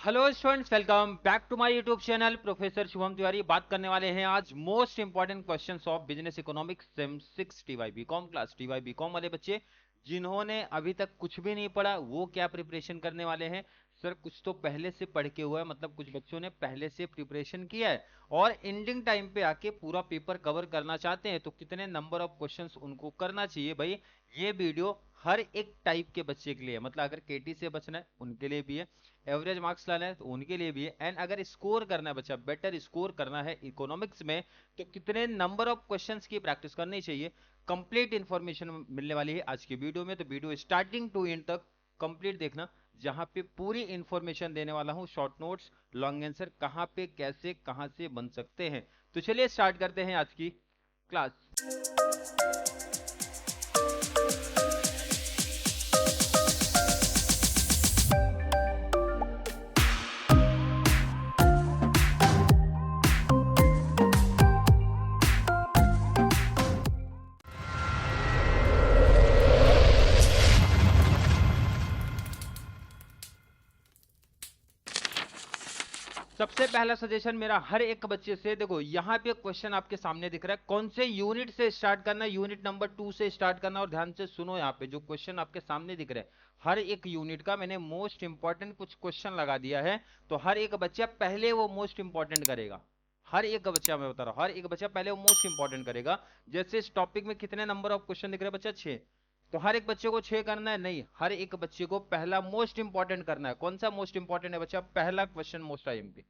Hello students, welcome back to my YouTube channel professor Shubham Tiwari. बात करने वाले हैं आज most important questions of business economics sem 6 TY BCom class. TY BCom वाले बच्चे जिन्होंने अभी तक कुछ भी नहीं पढ़ा वो क्या प्रिपरेशन करने वाले हैं? सर कुछ तो पहले से पढ़ के हुआ है, मतलब कुछ बच्चों ने पहले से प्रिपरेशन किया है और एंडिंग टाइम पे आके पूरा पेपर कवर करना चाहते हैं, तो कितने नंबर ऑफ क्वेश्चंस उनको करना चाहिए भाई? ये वीडियो हर एक टाइप के बच्चे के लिए है, मतलब अगर केटी से बचना है उनके लिए भी है, एवरेज मार्क्स लाना है तो उनके लिए भी है, एंड अगर स्कोर करना है बच्चा, बेटर स्कोर करना है इकोनॉमिक्स में, तो कितने नंबर ऑफ क्वेश्चंस की प्रैक्टिस करनी चाहिए। कंप्लीट इंफॉर्मेशन मिलने वाली है आज की वीडियो में, तो वीडियो स्टार्टिंग टू एंड तक कंप्लीट देखना, जहां पे पूरी इंफॉर्मेशन देने वाला हूं। शॉर्ट नोट्स, लॉन्ग आंसर, कहां पे कैसे कहां से बन सकते हैं। तो चलिए स्टार्ट करते हैं आज की क्लास। सबसे पहला सजेशन मेरा हर एक बच्चे से, देखो यहाँ पे क्वेश्चन आपके सामने दिख रहा है, कौन से यूनिट से स्टार्ट करना है? यूनिट नंबर 2 से स्टार्ट करना। और ध्यान से सुनो, यहाँ पे जो क्वेश्चन आपके सामने दिख रहा है, हर एक यूनिट का मैंने मोस्ट इंपॉर्टेंट कुछ क्वेश्चन लगा दिया है, तो हर एक बच्चा पहले वो मोस्ट इंपॉर्टेंट करेगा। हर एक बच्चा, मैं बता रहा हूँ, हर एक बच्चा पहले वो मोस्ट इंपॉर्टेंट करेगा। जैसे इस टॉपिक में कितने नंबर ऑफ क्वेश्चन दिख रहे हैं बच्चा? 6। तो हर एक बच्चे को 6 करना है? नहीं, हर एक बच्चे को पहला मोस्ट इंपॉर्टेंट करना है। कौन सा मोस्ट इंपॉर्टेंट है बच्चा? पहला क्वेश्चन मोस्ट आईएमपी।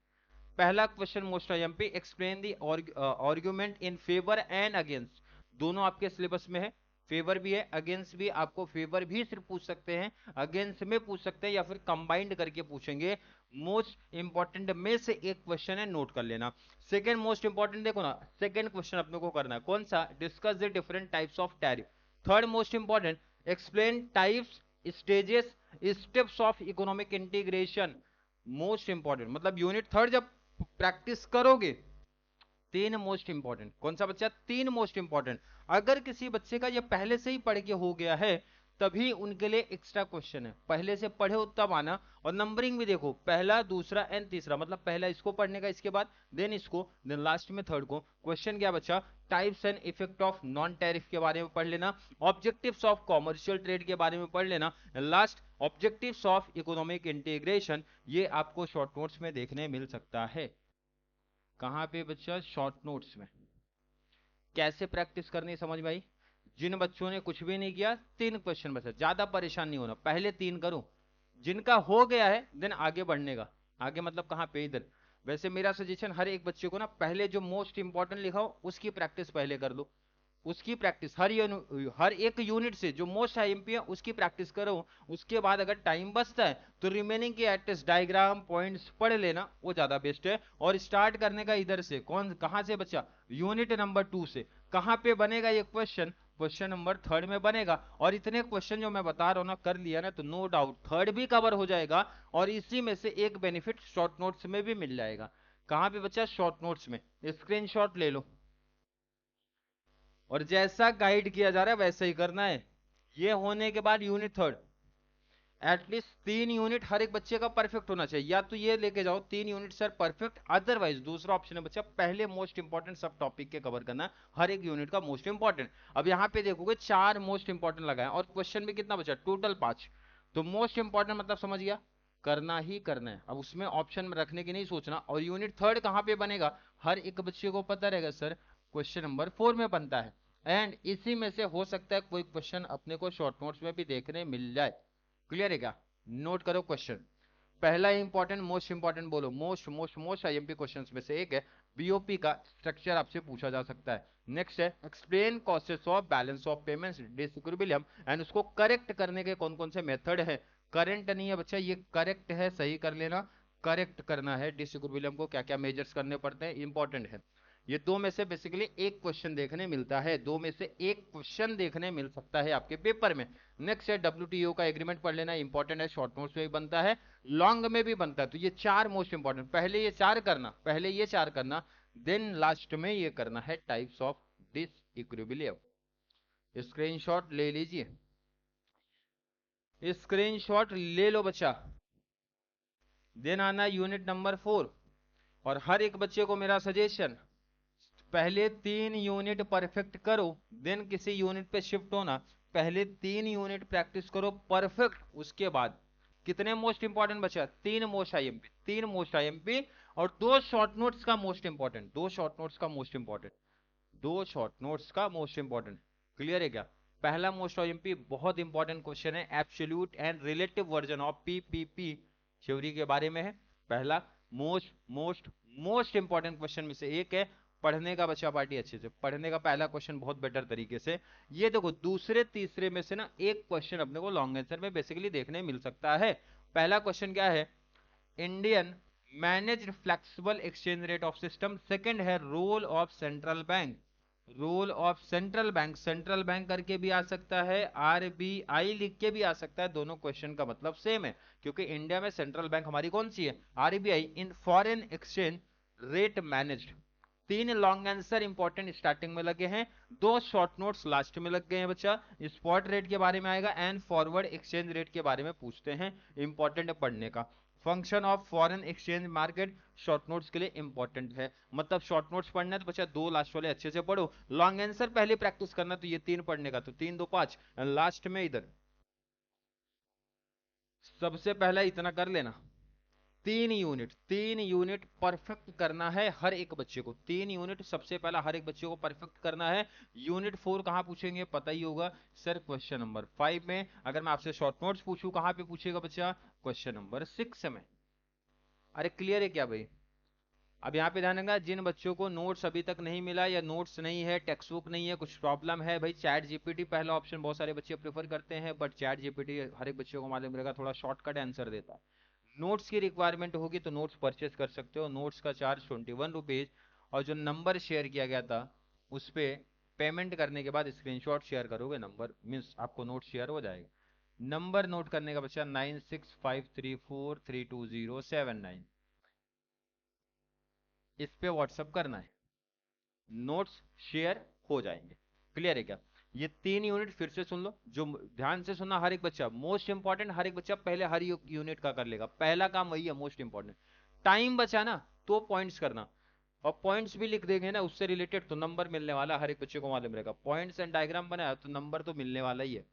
पहला question most IMP, explain the argument in favour and against. दोनों आपके सिलेबस में है, फेवर भी है अगेंस्ट भी। आपको फेवर भी सिर्फ पूछ सकते हैं, अगेंस्ट में पूछ सकते हैं, या फिर कंबाइंड करके पूछेंगे। मोस्ट इंपॉर्टेंट में से एक क्वेश्चन है, नोट कर लेना। सेकंड मोस्ट इंपॉर्टेंट देखो ना, सेकंड क्वेश्चन अपने को करना है कौन सा? Discuss the different types of tariff. Third most important, explain types, stages, steps of economic integration. Most important, मतलब यूनिट थर्ड जब प्रैक्टिस करोगे, 3 मोस्ट इंपॉर्टेंट। कौन सा बच्चा? 3 मोस्ट इंपॉर्टेंट। अगर किसी बच्चे का ये पहले से ही पढ़ के हो गया है, तभी उनके लिए एक्स्ट्रा क्वेश्चन है। पहले से पढ़े हो तब आना। और नंबरिंग भी देखो, पहला दूसरा एंड तीसरा, मतलब पहला इसको पढ़ने का, इसके बाद देन इसको, देन लास्ट में थर्ड को। क्वेश्चन क्या बच्चा? Types and effect of non tariff के बारे में पढ़ लेना, ऑब्जेक्टिव्स ऑफ कॉमर्शियल ट्रेड के बारे में पढ़ लेना, last objectives of economic integration. ये आपको शॉर्ट नोट्स में देखने मिल सकता है। कहां पे बच्चा? शॉर्ट नोट्स में। कैसे प्रैक्टिस करनी समझ में आई? जिन बच्चों ने कुछ भी नहीं किया, 3 क्वेश्चन बचा, ज्यादा परेशान नहीं होना, पहले 3 करूं। जिनका हो गया है देन आगे बढ़ने का। आगे मतलब कहां पे? इधर। वैसे मेरा सजेशन, हर एक बच्चे को ना पहले जो मोस्ट इंपॉर्टेंट लिखा हो उसकी प्रैक्टिस पहले कर लो। उसकी प्रैक्टिस हर एक यूनिट से जो मोस्ट आईएमपी है उसकी प्रैक्टिस करो। उसके बाद अगर टाइम बचता है तो रिमेनिंग के एटलीस्ट डायग्राम पॉइंट्स पढ़ लेना, वो ज्यादा बेस्ट है। और स्टार्ट करने का इधर से, कहां से बच्चा? यूनिट नंबर 2 से। कहां पे बनेगा ये क्वेश्चन? क्वेश्चन नंबर थर्ड में बनेगा। और इतने क्वेश्चन जो मैं बता रहा हूं ना, कर लिया ना, तो नो डाउट थर्ड भी कवर हो जाएगा। और इसी में से एक बेनिफिट शॉर्ट नोट्स में भी मिल जाएगा। कहां पे बच्चा? शॉर्ट नोट्स में। स्क्रीनशॉट ले लो, और जैसा गाइड किया जा रहा है वैसा ही करना है। ये होने के बाद यूनिट थर्ड, एटलीस्ट 3 यूनिट हर एक बच्चे का परफेक्ट होना चाहिए। या तो ये लेके जाओ 3 यूनिट सर परफेक्ट, अदरवाइज दूसरा ऑप्शन है बच्चा, पहले मोस्ट इंपॉर्टेंट सब टॉपिक के कवर करना, हर एक यूनिट का मोस्ट इंपॉर्टेंट। अब यहाँ पे देखोगे 4 मोस्ट इंपॉर्टेंट लगाए और क्वेश्चन भी कितना बचा? टोटल 5। तो मोस्ट इंपॉर्टेंट मतलब समझ गया, करना ही करना है। अब उसमें ऑप्शन में रखने की नहीं सोचना। और यूनिट थर्ड कहाँ पे बनेगा? हर एक बच्चे को पता रहेगा सर क्वेश्चन नंबर 4 में बनता है। एंड इसी में से हो सकता है कोई क्वेश्चन अपने को शॉर्ट नोट्स में भी देखने मिल जाए। क्लियर है क्या? नोट करो क्वेश्चन। पहला इंपॉर्टेंट, मोस्ट इंपॉर्टेंट बोलो। Most most most IMP questions में से एक है। बीओपी का स्ट्रक्चर आपसे पूछा जा सकता है। नेक्स्ट है, explain causes of balance of payments disequilibrium, and उसको करेक्ट करने के कौन कौन से मेथड है। करेंट नहीं है बच्चा, ये करेक्ट है, सही कर लेना। करेक्ट करना है डिसइक्विलिब्रियम को, क्या क्या मेजर्स करने पड़ते हैं, इंपॉर्टेंट है। ये दो में से बेसिकली एक क्वेश्चन देखने मिलता है, दो में से एक क्वेश्चन देखने मिल सकता है आपके पेपर में। नेक्स्ट है डब्ल्यूटीओ का एग्रीमेंट पढ़ लेना, इंपॉर्टेंट है, शॉर्ट नोट्स में भी बनता है, लॉन्ग में भी बनता है। तो ये 4 मोस्ट इंपॉर्टेंट, पहले ये 4 करना, पहले ये 4 करना, देन लास्ट में ये करना है types of disequilibrium. Screenshot ले लीजिए, स्क्रीनशॉट ले लो बच्चा। देन आना यूनिट नंबर 4। और हर एक बच्चे को मेरा सजेशन, पहले 3 यूनिट परफेक्ट करो, देन किसी यूनिट पे शिफ्ट होना। पहले 3 यूनिट प्रैक्टिस करो परफेक्ट, उसके बाद कितने मोस्ट इंपॉर्टेंट बचा, 3 मोस्ट आईएमपी, 3 मोस्ट आईएमपी। और 2 शॉर्ट नोट्स का मोस्ट इंपॉर्टेंट, 2 शॉर्ट नोट्स का मोस्ट इंपॉर्टेंट, 2 शॉर्ट नोट्स का मोस्ट इंपॉर्टेंट। क्लियर है क्या? पहला मोस्ट आईएमपी बहुत इंपॉर्टेंट क्वेश्चन है, absolute and relative version of PPP theory के बारे में है। पहला most most most important question में से एक है। पढ़ने का बच्चा पार्टी अच्छे से पढ़ने का, पहला क्वेश्चन बहुत बेटर तरीके से। ये देखो दूसरे तीसरे में से ना एक क्वेश्चन अपने को लॉन्ग आंसर में बेसिकली देखने मिल सकता है। पहला क्वेश्चन क्या है, Indian managed flexible exchange rate of system. Second है role of central bank, role of central bank, central bank करके भी आ सकता है, आरबीआई लिख के भी आ सकता है, दोनों क्वेश्चन का मतलब सेम है। क्योंकि इंडिया में सेंट्रल बैंक हमारी कौन सी है, RBI. In foreign exchange rate managed. 3 long answer important starting में लगे हैं, 2 शॉर्ट नोट्स लास्ट में लग गए हैं बच्चा। स्पॉट रेट के बारे में आएगा एंड फॉरवर्ड एक्सचेंज रेट के बारे में पूछते हैं, इंपॉर्टेंट है पढ़ने का। Function of foreign exchange market short notes के लिए इंपॉर्टेंट है। मतलब शॉर्ट नोट्स पढ़ना है तो बच्चा 2 लास्ट वाले अच्छे से पढ़ो, लॉन्ग आंसर पहले प्रैक्टिस करना, तो ये 3 पढ़ने का, तो 3 2 5, लास्ट में इधर सबसे पहला इतना कर लेना। 3 यूनिट परफेक्ट करना है हर एक बच्चे को, 3 यूनिट सबसे पहला हर एक बच्चे को परफेक्ट करना है। यूनिट 4 कहां पूछेंगे पता ही होगा सर, क्वेश्चन नंबर 5 में। अगर मैं आपसे शॉर्ट नोट्स पूछूं कहां पे पूछेगा बच्चा, क्वेश्चन नंबर 6 में। अरे क्लियर है क्या भाई? अब यहाँ पे ध्यान रखना, जिन बच्चों को नोट्स अभी तक नहीं मिला या नोट्स नहीं है, टेक्स्ट बुक नहीं है, कुछ प्रॉब्लम है भाई, चैट जीपीटी पहला ऑप्शन बहुत सारे बच्चे प्रेफर करते हैं, बट चैट जीपीटी हर एक बच्चे को मालूम रहेगा थोड़ा शॉर्टकट आंसर देता है। नोट्स की रिक्वायरमेंट होगी तो नोट्स परचेज कर सकते हो, नोट्स का चार्ज 21 रुपीज। और जो नंबर शेयर किया गया था उस पर पेमेंट करने के बाद स्क्रीनशॉट शेयर करोगे, नंबर मीन्स आपको नोट शेयर हो जाएगा। नंबर नोट करने का बच्चा 9653432079, इस पे व्हाट्सअप करना है, नोट्स शेयर हो जाएंगे। क्लियर है क्या? ये 3 यूनिट फिर से सुन लो, जो ध्यान से सुनना हर एक बच्चा, मोस्ट इंपॉर्टेंट, हर एक बच्चा पहले हर यूनिट का कर लेगा, पहला काम वही है मोस्ट इंपॉर्टेंट। टाइम बचा ना तो पॉइंट्स करना, और पॉइंट्स भी लिख देंगे ना उससे रिलेटेड तो नंबर मिलने वाला, हर एक बच्चे को मालूम रहेगा, पॉइंट्स एंड डायग्राम बनाया तो नंबर तो मिलने वाला ही है।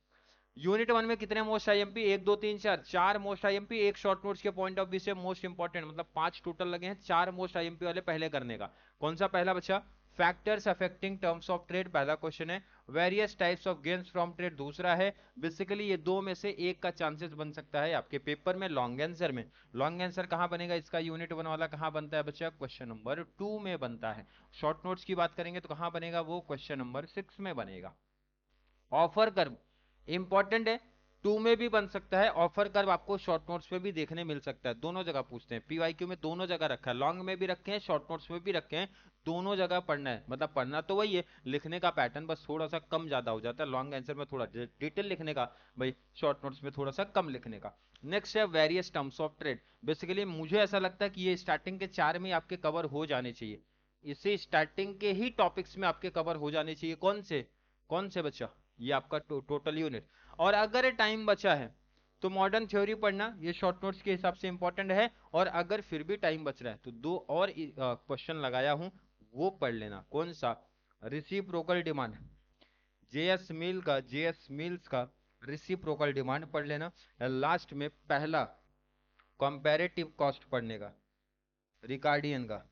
यूनिट 1 में कितने मोस्ट आईएमपी, 1 2 3 4, 4 मोस्ट आईएमपी, एक शॉर्ट नोट्स के पॉइंट ऑफ व्यू से मोस्ट इंपॉर्टेंट, मतलब 5 टोटल लगे हैं, 4 मोस्ट आईएमपी वाले पहले करने का। कौन सा पहला बच्चा, factors affecting terms of trade, पहला क्वेश्चन है। Various types of gains from trade, दूसरा है। बेसिकली ये दो में से एक का चांसेस बन सकता है आपके पेपर में लॉन्ग आंसर में। लॉन्ग आंसर कहां बनेगा इसका, यूनिट 1 वाला कहां बनता है बच्चा, क्वेश्चन नंबर 2 में बनता है। शॉर्ट नोट्स की बात करेंगे तो कहां बनेगा वो, क्वेश्चन नंबर 6 में बनेगा। ऑफर कर्व इंपॉर्टेंट है, 2 में भी बन सकता है, ऑफर कर्व आपको शॉर्ट नोट्स में भी देखने मिल सकता है, दोनों जगह पूछते हैं, पीवाईक्यू में दोनों जगह रखा है, लॉन्ग में भी रखे हैं शॉर्ट नोट्स में भी रखे हैं, दोनों जगह पढ़ना है। मतलब पढ़ना तो वही है, लिखने का पैटर्न बस थोड़ा सा कम ज्यादा हो जाता है, लॉन्ग आंसर में थोड़ा डिटेल लिखने का, भाई शॉर्ट नोट्स में थोड़ा सा कम लिखने का। नेक्स्ट है various terms of trade. Basically मुझे ऐसा लगता है कि ये स्टार्टिंग के 4 में आपके कवर हो जाने चाहिए, इसे स्टार्टिंग के ही टॉपिक्स में आपके कवर हो जाने चाहिए। कौन से बच्चा, ये आपका टोटल यूनिट। और अगर टाइम बचा है तो मॉडर्न थ्योरी पढ़ना, ये शॉर्ट नोट्स के हिसाब से इंपॉर्टेंट है। और अगर फिर भी टाइम बच रहा है तो 2 और क्वेश्चन लगाया हूं, वो पढ़ लेना। कौन सा, रिसिप्रोकल डिमांड, जेएस मिल्स का रिसिप्रोकल डिमांड पढ़ लेना। लास्ट में पहला कंपैरेटिव कॉस्ट पढ़ने का, रिकार्डियन का।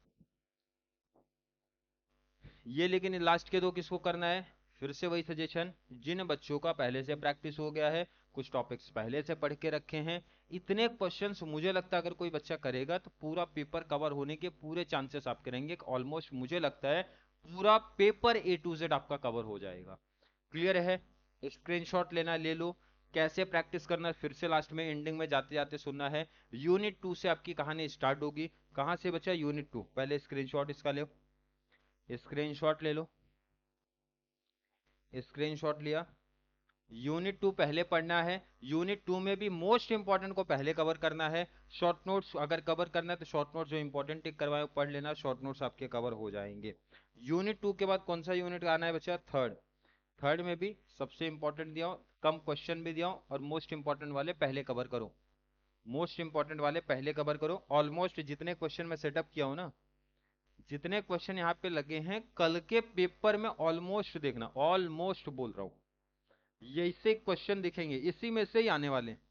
ये लेकिन लास्ट के 2 किसको करना है, फिर से वही सजेशन, जिन बच्चों का पहले से प्रैक्टिस हो गया है, कुछ टॉपिक्स पहले से पढ़ के रखे हैं, इतने क्वेश्चंस मुझे लगता है अगर कोई बच्चा करेगा तो पूरा पेपर कवर होने के पूरे चांसेस आपके रहेंगे, ऑलमोस्ट मुझे लगता है पूरा पेपर ए टू जेड आपका कवर हो जाएगा। क्लियर है? स्क्रीनशॉट लेना ले लो, कैसे प्रैक्टिस करना फिर से लास्ट में एंडिंग में जाते जाते सुनना है। यूनिट 2 से आपकी कहानी स्टार्ट होगी, कहां से बचा, यूनिट 2, पहले स्क्रीनशॉट इसका ले, स्क्रीनशॉट ले लो, स्क्रीनशॉट लिया। यूनिट 2 पहले पढ़ना है, यूनिट 2 में भी मोस्ट इंपॉर्टेंट को पहले कवर करना है। शॉर्ट नोट्स अगर कवर करना है तो शॉर्ट नोट्स जो इंपॉर्टेंट टिक करवाए वो पढ़ लेना, शॉर्ट नोट्स आपके कवर हो जाएंगे। यूनिट 2 के बाद कौन सा यूनिट आना है बच्चा, थर्ड। थर्ड में भी सबसे इंपॉर्टेंट दिया हो, कम क्वेश्चन भी दिया हो, और मोस्ट इंपॉर्टेंट वाले पहले कवर करो। मोस्ट इंपॉर्टेंट वाले पहले कवर करो। ऑलमोस्ट जितने क्वेश्चन मैं सेटअप किया हूं ना, जितने क्वेश्चन यहाँ पे लगे हैं कल के पेपर में, ऑलमोस्ट देखना, ऑलमोस्ट बोल रहा हूं, ये इससे क्वेश्चन दिखेंगे, इसी में से ही आने वाले हैं।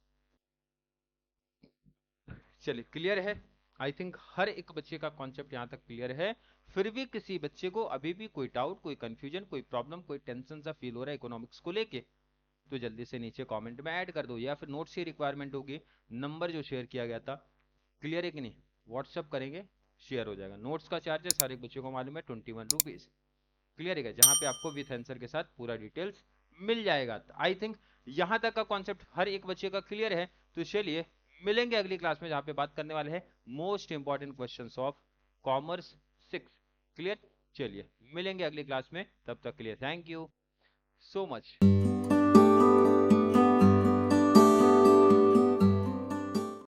चलिए क्लियर है, आई थिंक हर एक बच्चे का कॉन्सेप्ट यहां तक क्लियर है। फिर भी किसी बच्चे को अभी भी कोई डाउट, कोई कंफ्यूजन, कोई प्रॉब्लम, कोई टेंशन सा फील हो रहा है इकोनॉमिक्स को लेके, तो जल्दी से नीचे कमेंट में ऐड कर दो, या फिर नोट्स की रिक्वायरमेंट होगी, नंबर जो शेयर किया गया था, क्लियर है कि नहीं, व्हाट्सअप करेंगे, शेयर हो जाएगा। नोट्स का चार्ज है, सारे बच्चों को मालूम है, 21 रुपीज। क्लियर है, जहां पे आपको विथ आंसर के साथ पूरा डिटेल्स मिल जाएगा। आई थिंक यहां तक का कॉन्सेप्ट हर एक बच्चे का क्लियर है। तो चलिए मिलेंगे अगली क्लास में, जहां पे बात करने वाले हैं most important questions of commerce 6। Clear, चलिए मिलेंगे अगली क्लास में, तब तक के लिए थैंक यू सो मच।